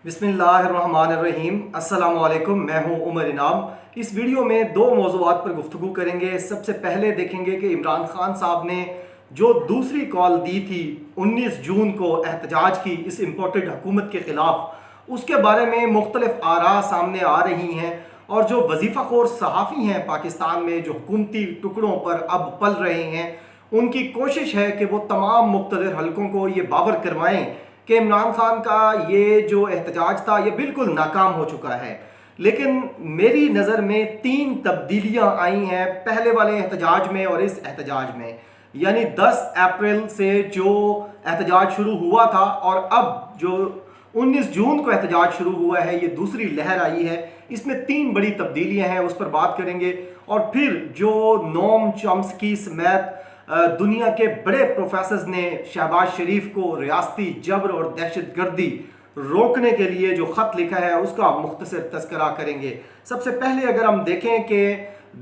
बिस्मिल्लाहिर्रहमानिर्रहीम। अस्सलामुअलैकुम। मैं हूं उमर इनाम। इस वीडियो में दो मौज़ूआत पर गुफ्तगू करेंगे। सबसे पहले देखेंगे कि इमरान खान साहब ने जो दूसरी कॉल दी थी 19 जून को एहतजाज की इस इम्पोर्टेड हुकूमत के ख़िलाफ़, उसके बारे में मुख्तलिफ आरा सामने आ रही हैं और जो वजीफ़ाखोर सहाफ़ी हैं पाकिस्तान में जो हुकूमती टुकड़ों पर अब पल रहे हैं, उनकी कोशिश है कि वो तमाम मुख्तलिफ हलकों को ये बावर करवाएं कि इमरान खान का ये जो एहतजाज था ये बिल्कुल नाकाम हो चुका है। लेकिन मेरी नज़र में तीन तब्दीलियां आई हैं पहले वाले एहतजाज में और इस एहतजाज में। यानी 10 अप्रैल से जो एहतजाज शुरू हुआ था और अब जो 19 जून को एहतजाज शुरू हुआ है, ये दूसरी लहर आई है। इसमें तीन बड़ी तब्दीलियां हैं, उस पर बात करेंगे। और फिर जो नोम चॉम्स्की समेत दुनिया के बड़े प्रोफेसर्स ने शहबाज शरीफ को रियासती जबर और दहशतगर्दी रोकने के लिए जो ख़त लिखा है उसका मुख्तसर तस्करा करेंगे। सबसे पहले अगर हम देखें कि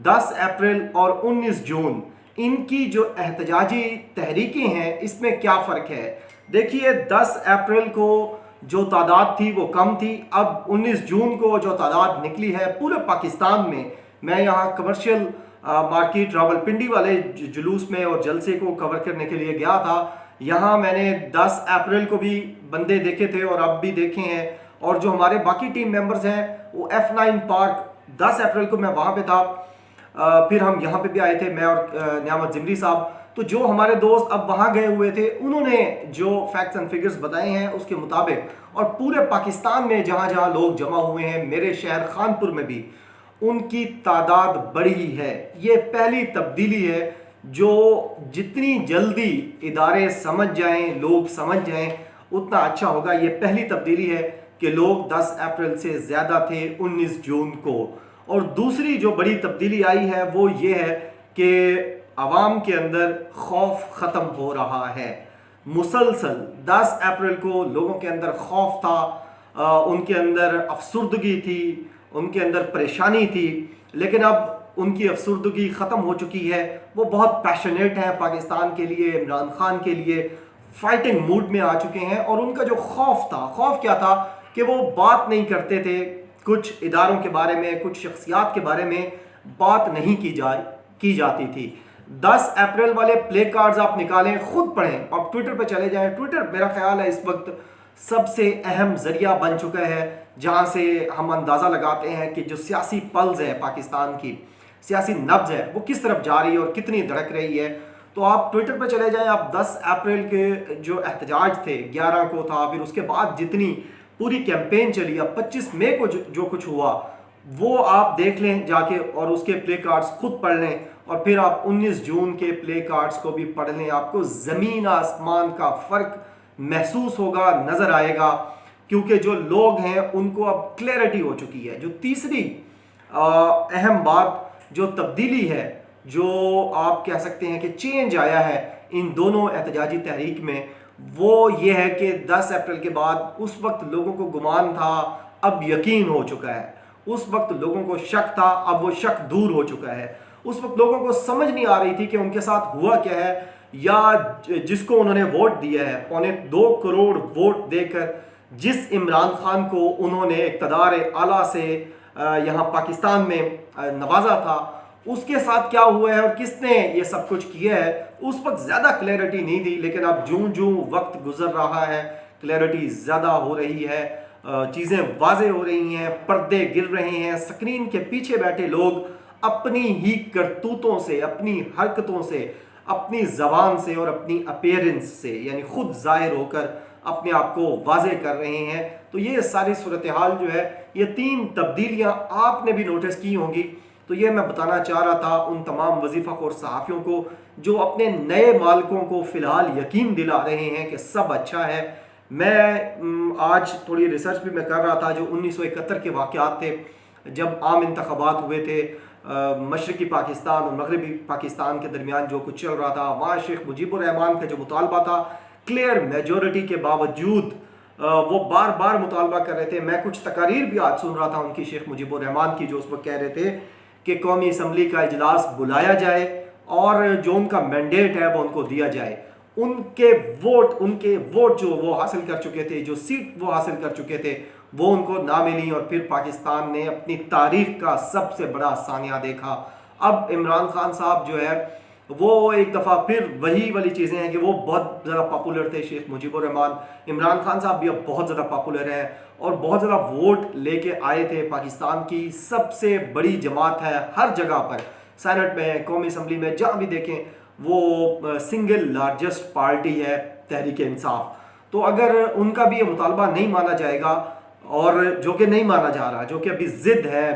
10 अप्रैल और 19 जून इनकी जो एहतजाजी तहरीकें हैं, इसमें क्या फ़र्क है। देखिए, 10 अप्रैल को जो तादाद थी वो कम थी। अब 19 जून को जो तादाद निकली है पूरे पाकिस्तान में, मैं यहाँ कमर्शियल मार्केट रावलपिंडी वाले जुलूस में और जलसे को कवर करने के लिए गया था। यहाँ मैंने 10 अप्रैल को भी बंदे देखे थे और अब भी देखे हैं। और जो हमारे बाकी टीम मेंबर्स हैं वो F9 पार्क 10 अप्रैल को मैं वहाँ पे था। फिर हम यहाँ पे भी आए थे, मैं और नियामत जिमरी साहब। तो जो हमारे दोस्त अब वहाँ गए हुए थे उन्होंने जो फैक्ट्स एंड फिगर्स बताए हैं उसके मुताबिक, और पूरे पाकिस्तान में जहाँ जहाँ लोग जमा हुए हैं, मेरे शहर खानपुर में भी उनकी तादाद बढ़ी है। ये पहली तब्दीली है जो जितनी जल्दी इदारे समझ जाएं, लोग समझ जाएं, उतना अच्छा होगा। ये पहली तब्दीली है कि लोग 10 अप्रैल से ज़्यादा थे 19 जून को। और दूसरी जो बड़ी तब्दीली आई है वो ये है कि आवाम के अंदर खौफ ख़त्म हो रहा है। मुसलसल 10 अप्रैल को लोगों के अंदर खौफ था, उनके अंदर अफसुर्दगी थी, उनके अंदर परेशानी थी। लेकिन अब उनकी अफसुर्दगी ख़त्म हो चुकी है। वो बहुत पैशनेट हैं पाकिस्तान के लिए, इमरान खान के लिए, फाइटिंग मूड में आ चुके हैं। और उनका जो खौफ था, खौफ क्या था कि वो बात नहीं करते थे कुछ इदारों के बारे में, कुछ शख्सियात के बारे में बात नहीं की जाती थी। 10 अप्रैल वाले प्ले कार्ड्स आप निकालें, खुद पढ़ें, आप ट्विटर पर चले जाएं। ट्विटर मेरा ख्याल है इस वक्त सबसे अहम जरिया बन चुका है जहां से हम अंदाज़ा लगाते हैं कि जो सियासी पल्स है पाकिस्तान की, सियासी नब्ज है, वो किस तरफ जा रही है और कितनी धड़क रही है। तो आप ट्विटर पर चले जाएं, आप 10 अप्रैल के जो एहतजाज थे 11 को था, फिर उसके बाद जितनी पूरी कैंपेन चली, अब 25 मई को जो कुछ हुआ वो आप देख लें जाके और उसके प्ले कार्ड्स खुद पढ़ लें। और फिर आप 19 जून के प्ले कार्ड्स को भी पढ़ लें। आपको ज़मीन आसमान का फ़र्क महसूस होगा, नज़र आएगा, क्योंकि जो लोग हैं उनको अब क्लैरिटी हो चुकी है। जो तीसरी अहम बात, जो तब्दीली है, जो आप कह सकते हैं कि चेंज आया है इन दोनों एहतजाजी तहरीक में, वो ये है कि 10 अप्रैल के बाद उस वक्त लोगों को गुमान था, अब यकीन हो चुका है। उस वक्त लोगों को शक था, अब वो शक दूर हो चुका है। उस वक्त लोगों को समझ नहीं आ रही थी कि उनके साथ हुआ क्या है, या जिसको उन्होंने वोट दिया है, 2.25 करोड़ वोट देकर जिस इमरान खान को उन्होंने इक़्तिदार आला से यहाँ पाकिस्तान में नवाजा था, उसके साथ क्या हुआ है और किसने ये सब कुछ किया है, उस वक्त ज़्यादा क्लैरिटी नहीं थी। लेकिन अब जूं जूं वक्त गुजर रहा है, क्लैरिटी ज़्यादा हो रही है, चीज़ें वाज़े हो रही हैं, पर्दे गिर रहे हैं। स्क्रीन के पीछे बैठे लोग अपनी ही करतूतों से, अपनी हरकतों से, अपनी ज़बान से और अपनी अपीयरेंस से, यानी खुद ज़ाहिर होकर अपने आप को वाज़े कर रहे हैं। तो ये सारी सूरत हाल जो है, ये तीन तब्दीलियां आपने भी नोटिस की होंगी। तो ये मैं बताना चाह रहा था उन तमाम वजीफ़ाखोर सहाफ़ियों को जो अपने नए मालिकों को फ़िलहाल यकीन दिला रहे हैं कि सब अच्छा है। मैं आज थोड़ी रिसर्च भी मैं कर रहा था, जो 1971 के वाक़यात थे जब आम इंतख़ाबात हुए थे, मशरक़ी पाकिस्तान और मगरबी पाकिस्तान के दरमियान जो कुछ चल रहा था, वहाँ शेख मुजीबुर रहमान का जो मुतालबा था, क्लियर मेजॉरिटी के बावजूद वो बार बार मुतालबा कर रहे थे। मैं कुछ तकारीर भी आज सुन रहा था उनकी, शेख मुजीबुर रहमान की, जो उस वक्त कह रहे थे कि कौमी असम्बली का इजलास बुलाया जाए और जो उनका मैंडेट है वो उनको दिया जाए। उनके वोट जो वो हासिल कर चुके थे, जो सीट वो हासिल कर चुके थे, वो उनको ना मिली और फिर पाकिस्तान ने अपनी तारीख का सबसे बड़ा सानिया देखा। अब इमरान खान साहब जो है वो एक दफ़ा फिर वही वाली चीज़ें हैं कि वो बहुत ज़्यादा पॉपुलर थे, शेख मुजीबुर रहमान। इमरान खान साहब भी अब बहुत ज़्यादा पॉपुलर हैं और बहुत ज़्यादा वोट लेके आए थे। पाकिस्तान की सबसे बड़ी जमात है हर जगह पर, सेनेट में, कौमी असम्बली में, जहाँ भी देखें वो सिंगल लार्जेस्ट पार्टी है तहरीक इंसाफ। तो अगर उनका भी ये मुतालबा नहीं माना जाएगा, और जो कि नहीं माना जा रहा, जो कि अभी ज़िद है,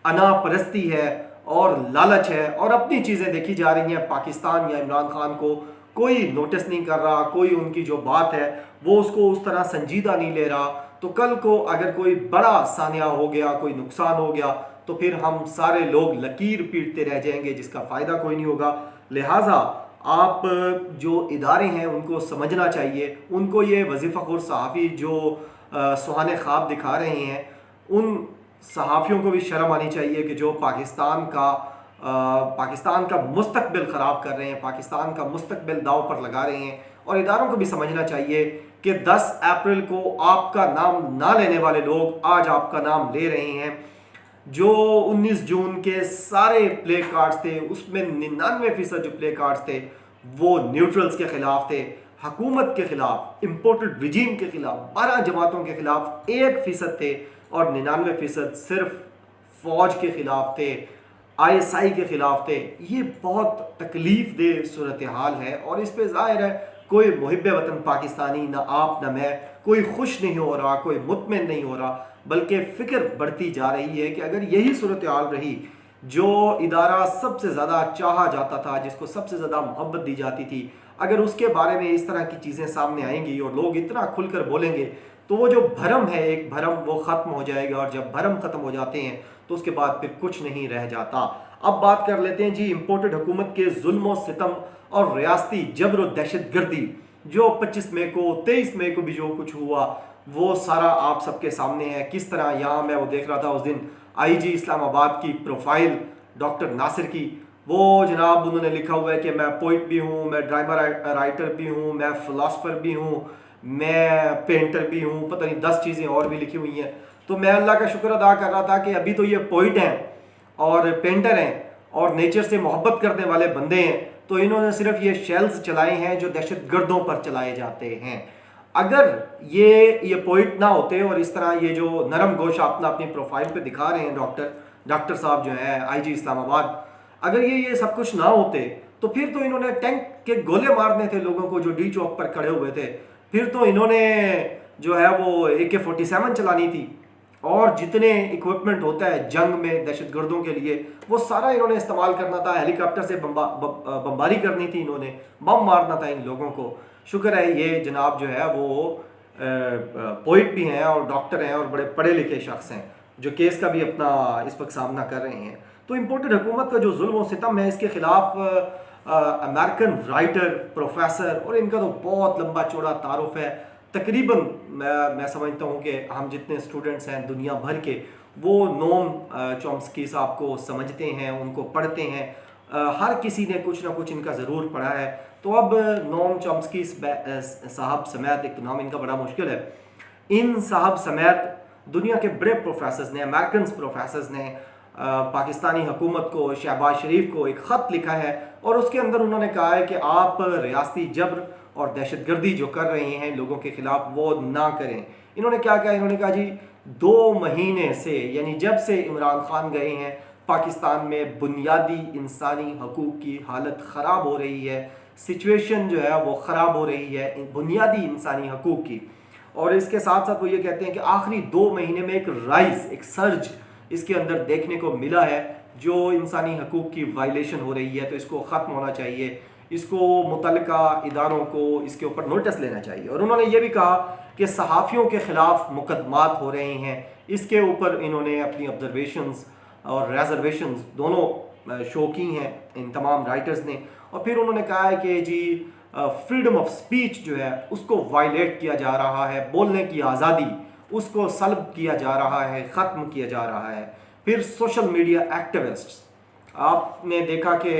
अना परस्ती है और लालच है और अपनी चीज़ें देखी जा रही हैं, पाकिस्तान या इमरान खान को कोई नोटिस नहीं कर रहा, कोई उनकी जो बात है वो उसको उस तरह संजीदा नहीं ले रहा, तो कल को अगर कोई बड़ा सानिया हो गया, कोई नुकसान हो गया, तो फिर हम सारे लोग लकीर पीटते रह जाएंगे, जिसका फ़ायदा कोई नहीं होगा। लिहाजा आप जो इदारे हैं उनको समझना चाहिए, उनको ये वजीफ़ाखोर सहाफ़ी जो सुहाने ख्वाब दिखा रहे हैं, उन सहाफ़ियों को भी शर्म आनी चाहिए कि जो पाकिस्तान का मुस्तकबिल ख़राब कर रहे हैं, पाकिस्तान का मुस्तकबिल दाव पर लगा रहे हैं। और इदारों को भी समझना चाहिए कि 10 अप्रैल को आपका नाम ना लेने वाले लोग आज आपका नाम ले रहे हैं। जो 19 जून के सारे प्ले कार्ड्स थे उसमें 99% जो प्ले कार्ड्स थे वो न्यूट्रल्स के ख़िलाफ़ थे, हुकूमत के ख़िलाफ़, इम्पोर्टेड रिजीम के ख़िलाफ़, 12 जमातों के ख़िलाफ़ 1% थे और 99% सिर्फ फ़ौज के ख़िलाफ़ थे, ISI के ख़िलाफ़ थे। ये बहुत तकलीफ़ दे सूरत हाल है और इस पर ज़ाहिर है कोई मुहिब्बे वतन पाकिस्तानी, ना आप ना मैं, कोई खुश नहीं हो रहा, कोई मुतमिन नहीं हो रहा, बल्कि फ़िक्र बढ़ती जा रही है कि अगर यही सूरत हाल रही, जो इदारा सबसे ज़्यादा चाहा जाता था, जिसको सबसे ज़्यादा मोहब्बत दी जाती थी, अगर उसके बारे में इस तरह की चीज़ें सामने आएंगी और लोग इतना खुलकर बोलेंगे, तो वो जो भरम है, एक भरम, वो ख़त्म हो जाएगा। और जब भरम ख़त्म हो जाते हैं तो उसके बाद फिर कुछ नहीं रह जाता। अब बात कर लेते हैं जी इम्पोर्टेड हुकूमत के जुल्म सितम और रियासती जबर और दहशत गर्दी, जो 25 मई को, 23 मई को भी जो कुछ हुआ वो सारा आप सबके सामने है। किस तरह, यहाँ मैं वो देख रहा था उस दिन IG इस्लामाबाद की प्रोफाइल डॉक्टर नासिर की, वो जनाब उन्होंने लिखा हुआ है कि मैं पोइट भी हूँ, मैं ड्रामा राइटर भी हूँ, मैं फ़िलासफ़र भी हूँ, मैं पेंटर भी हूँ, पता नहीं 10 चीज़ें और भी लिखी हुई हैं। तो मैं अल्लाह का शुक्र अदा कर रहा था कि अभी तो ये पोइट हैं और पेंटर हैं और नेचर से मोहब्बत करने वाले बंदे हैं, तो इन्होंने सिर्फ ये शेल्स चलाए हैं जो दहशत गर्दों पर चलाए जाते हैं। अगर ये पोइट ना होते और इस तरह ये जो नरम गोश अपनी प्रोफाइल पे दिखा रहे हैं डॉक्टर साहब जो है IG इस्लामाबाद, अगर ये सब कुछ ना होते तो फिर तो इन्होंने टैंक के गोले मारने थे लोगों को जो D चौक पर खड़े हुए थे, फिर तो इन्होंने जो है वो AK-47 चलानी थी और जितने इक्विपमेंट होता है जंग में दहशत गर्दों के लिए वो सारा इन्होंने इस्तेमाल करना था, हेलीकॉप्टर से बमबारी करनी थी, इन्होंने बम मारना था इन लोगों को। शुक्र है ये जनाब जो है वो पोइट भी हैं और डॉक्टर हैं और बड़े पढ़े लिखे शख्स हैं जो केस का भी अपना इस वक्त सामना कर रहे हैं। तो इम्पोर्टेड हुकूमत का जो जुल्म और सितम है, इसके ख़िलाफ़ अमेरिकन राइटर, प्रोफेसर, और इनका तो बहुत लंबा चौड़ा तारुफ है, तकरीबन मैं समझता हूँ कि हम जितने स्टूडेंट्स हैं दुनिया भर के, वो नोम चॉम्स्की साहब को समझते हैं, उनको पढ़ते हैं। हर किसी ने कुछ ना कुछ इनका ज़रूर पढ़ा है। तो अब नोम चॉम्स्की साहब समेत, एक तो नाम इनका बड़ा मुश्किल है, इन साहब समेत दुनिया के बड़े प्रोफेसर्स ने, अमेरिकन प्रोफेसर्स ने पाकिस्तानी हुकूमत को, शहबाज शरीफ को एक ख़त लिखा है और उसके अंदर उन्होंने कहा है कि आप रियासती जबर और दहशतगर्दी जो कर रहे हैं लोगों के ख़िलाफ़ वो ना करें। इन्होंने क्या कहा, इन्होंने कहा जी 2 महीने से, यानी जब से इमरान खान गए हैं, पाकिस्तान में बुनियादी इंसानी हकूक़ की हालत ख़राब हो रही है, सिचुएशन जो है वो ख़राब हो रही है बुनियादी इंसानी हकूक़ की। और इसके साथ साथ वो ये कहते हैं कि आखिरी 2 महीने में एक राइज, एक सर्ज इसके अंदर देखने को मिला है जो इंसानी हकूक़ की वायलेशन हो रही है। तो इसको ख़त्म होना चाहिए, इसको मुतल्लिका इदारों को इसके ऊपर नोटिस लेना चाहिए। और उन्होंने ये भी कहा कि सहाफ़ियों के ख़िलाफ़ मुकदमात हो रहे हैं, इसके ऊपर इन्होंने अपनी ऑब्जर्वेशंस और रेजर्वेशंस दोनों शो की हैं इन तमाम राइटर्स ने। और फिर उन्होंने कहा है कि जी फ्रीडम ऑफ स्पीच जो है उसको वायलेट किया जा रहा है, बोलने की आज़ादी उसको सल्ब किया जा रहा है, ख़त्म किया जा रहा है। फिर सोशल मीडिया एक्टिविस्ट्स, आपने देखा कि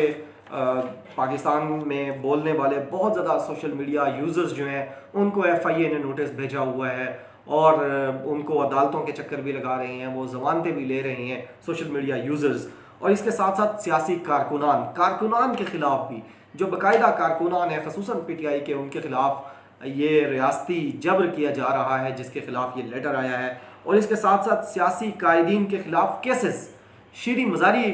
पाकिस्तान में बोलने वाले बहुत ज़्यादा सोशल मीडिया यूज़र्स जो हैं उनको FIA ने नोटिस भेजा हुआ है और उनको अदालतों के चक्कर भी लगा रहे हैं, वो ज़मानतें भी ले रहे हैं सोशल मीडिया यूज़र्स। और इसके साथ साथ सियासी कारकुनान के ख़िलाफ़ भी, जो बाकायदा कारकुनान है ख़ुसूसन PTI के, उनके ख़िलाफ़ ये रियासती जबर किया जा रहा है जिसके ख़िलाफ़ ये लेटर आया है। और इसके साथ साथ सियासी कायदीन के ख़िलाफ़ केसेस, शीरी मज़ारी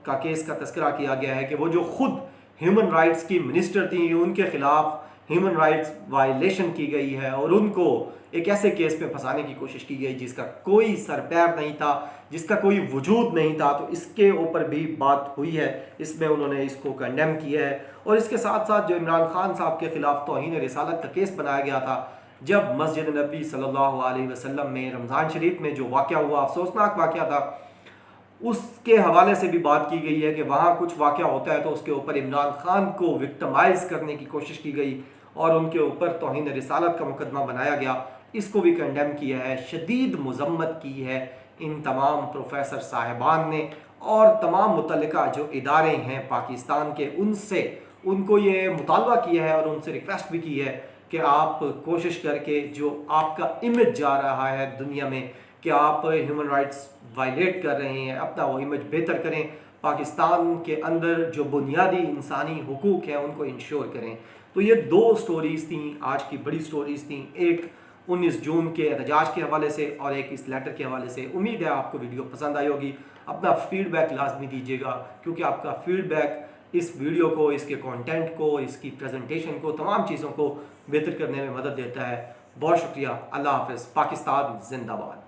का केस का तस्करा किया गया है कि वो जो खुद ह्यूमन राइट्स की मिनिस्टर थी, उनके ख़िलाफ़ ह्यूमन राइट्स वायलेशन की गई है और उनको एक ऐसे केस पे फंसाने की कोशिश की गई जिसका कोई सर पैर नहीं था, जिसका कोई वजूद नहीं था। तो इसके ऊपर भी बात हुई है, इसमें उन्होंने इसको कंडेम किया है। और इसके साथ साथ जो इमरान खान साहब के ख़िलाफ़ तौहीन रिसालत का केस बनाया गया था, जब मस्जिद नबी सल्लल्लाहु अलैहि वसल्लम में रमज़ान शरीफ में जो वाक़या हुआ, अफसोसनाक वाक़या था, उसके हवाले से भी बात की गई है कि वहाँ कुछ वाक़या होता है तो उसके ऊपर इमरान खान को विक्टिमाइज़ करने की कोशिश की गई और उनके ऊपर तौहीन रिसालत का मुकदमा बनाया गया। इसको भी कंडेम किया है, शदीद मज़म्मत की है इन तमाम प्रोफेसर साहिबान ने और तमाम मुतल्लिका जो इदारे हैं पाकिस्तान के, उनसे उनको ये मुतालबा किया है और उनसे रिक्वेस्ट भी की है कि आप कोशिश करके जो आपका इमेज जा रहा है दुनिया में कि आप ह्यूमन राइट्स वायलेट कर रहे हैं, अपना वो इमेज बेहतर करें, पाकिस्तान के अंदर जो बुनियादी इंसानी हुकूक हैं उनको इंश्योर करें। तो ये दो स्टोरीज़ थी, आज की बड़ी स्टोरीज़ थी, एक 19 जून के एहतजाज के हवाले से और एक इस लेटर के हवाले से। उम्मीद है आपको वीडियो पसंद आई होगी। अपना फीडबैक लाजमी दीजिएगा क्योंकि आपका फीडबैक इस वीडियो को, इसके कंटेंट को, इसकी प्रेजेंटेशन को, तमाम चीज़ों को बेहतर करने में मदद देता है। बहुत शुक्रिया। अल्लाह हाफ़िज़। पाकिस्तान जिंदाबाद।